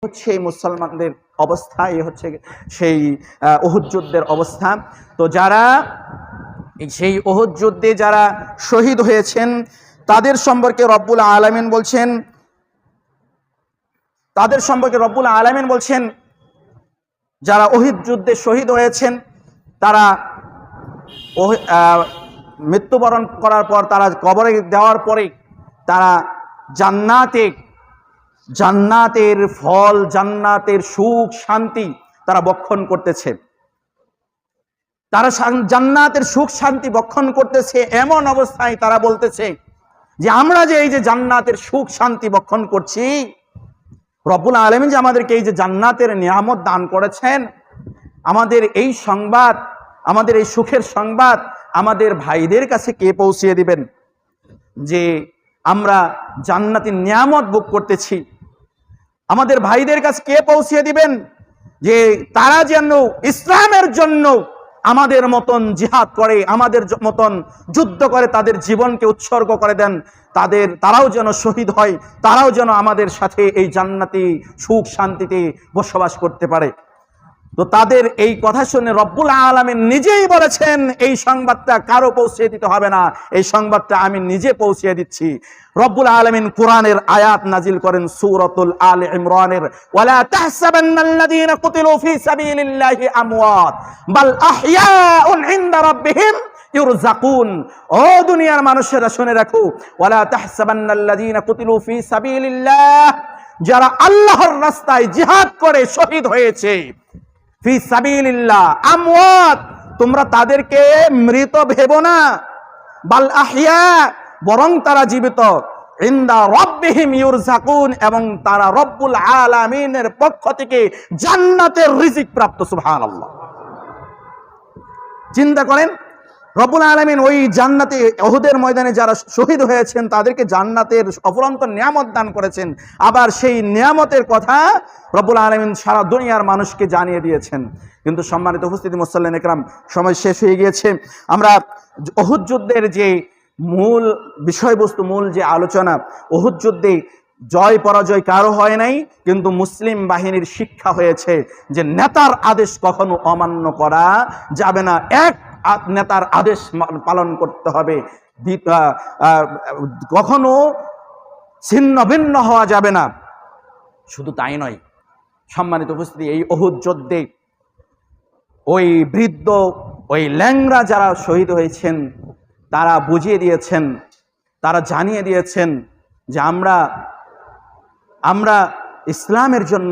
হচ্ছে মুসলমানদের অবস্থা, এই হচ্ছে সেই উহুদ যুদ্ধের অবস্থা। তো যারা সেই উহুদ যুদ্ধে যারা শহীদ হয়েছেন তাদের সম্পর্কে রব্বুল আলামিন বলছেন, যারা উহুদ যুদ্ধে শহীদ হয়েছেন তারা মৃত্যুবরণ করার পর, তারা কবরে দেওয়ার পরে তারা জান্নাতের ফল, জান্নাতের সুখ শান্তি তারা ভক্ষণ করতেছে। তারা জান্নাতের সুখ শান্তি ভক্ষণ করতেছে, এমন অবস্থায় তারা বলতেছে যে আমরা যে এই যে জান্নাতের সুখ শান্তি ভক্ষণ করছি, রব্বুল আলামিন যে আমাদেরকে এই যে জান্নাতের নিয়ামত দান করেছেন, আমাদের এই সংবাদ, আমাদের এই সুখের সংবাদ আমাদের ভাইদের কাছে কে পৌঁছিয়ে দিবেন যে আমরা জান্নাতের নিয়ামত ভোগ করতেছি? আমাদের ভাইদের কাছে কে পৌঁছিয়ে দিবেন যে তারা যেন ইসলামের জন্য আমাদের মতন জিহাদ করে, আমাদের মতন যুদ্ধ করে, তাদের জীবনকে উৎসর্গ করে দেন, তারাও যেন শহীদ হয়, তারাও যেন আমাদের সাথে এই জান্নাতি সুখ শান্তিতে বসবাস করতে পারে। তো তাদের এই কথা শুনে রব্বুল আলামিন নিজেই বলেছেন এই সংবাদটা কারো পৌঁছে দিতে হবে না, এই সংবাদটা আমি নিজে পৌঁছে দিচ্ছি। রব্বুল আলামিন কোরআনের আয়াত নাজিল করেন সূরাতুল আলে ইমরানের, ওয়ালা তাহসাবান্নাল্লাযীনা কুতিলু ফী সাবিলিল্লাহি আমওয়াত বাল আহইয়াউন ইনদা রাব্বিহিম ইউরযাকুন। ও দুনিয়ার মানুষেরা শুনে রাখো, ওয়ালা তাহসাবান্নাল্লাযীনা কুতিলু ফী সাবিলিল্লাহ, যারা আল্লাহর রাস্তায় জিহাদ করে শহীদ হয়েছে, ফি সাবিলিল্লাহ আমওয়াত, তোমরা তাদেরকে মৃত ভেবো না, বাল আহইয়া, বরং তারা জীবিত, ইনদা রাব্বিহিম ইউরযাকুন, এবং তারা রব্বুল আলামিনের পক্ষ থেকে জান্নাতের রিজিক প্রাপ্ত। সুবহানাল্লাহ। চিন্তা করেন, রব্বুল আলামিন ওই জান্নাতে উহুদের ময়দানে যারা শহীদ হয়েছেন তাদেরকে জান্নাতের অফুরন্ত নিয়ামত দান করেছেন, আবার সেই নিয়ামতের কথা রব্বুল আলামিন সারা দুনিয়ার মানুষকে জানিয়ে দিয়েছেন। কিন্তু সম্মানিত উপস্থিতি মুসল্লিন ইকরাম, সময় শেষ হয়ে গিয়েছে। আমরা উহুদ যুদ্ধের যে মূল বিষয়বস্তু, মূল যে আলোচনা, উহুদ যুদ্ধে জয় পরাজয় কারো হয় নাই, কিন্তু মুসলিম বাহিনীর শিক্ষা হয়েছে যে নেতার আদেশ কখনো অমান্য করা যাবে না, এক নেতার আদেশ পালন করতে হবে, কখনো ছিন্ন ভিন্ন হওয়া যাবে না। শুধু তাই নয়, সম্মানিত উপস্থিতি, এই উহুদ যুদ্ধে ওই বৃদ্ধ, ওই ল্যাংড়া যারা শহীদ হয়েছেন তারা বুঝিয়ে দিয়েছেন, তারা জানিয়ে দিয়েছেন যে আমরা ইসলামের জন্য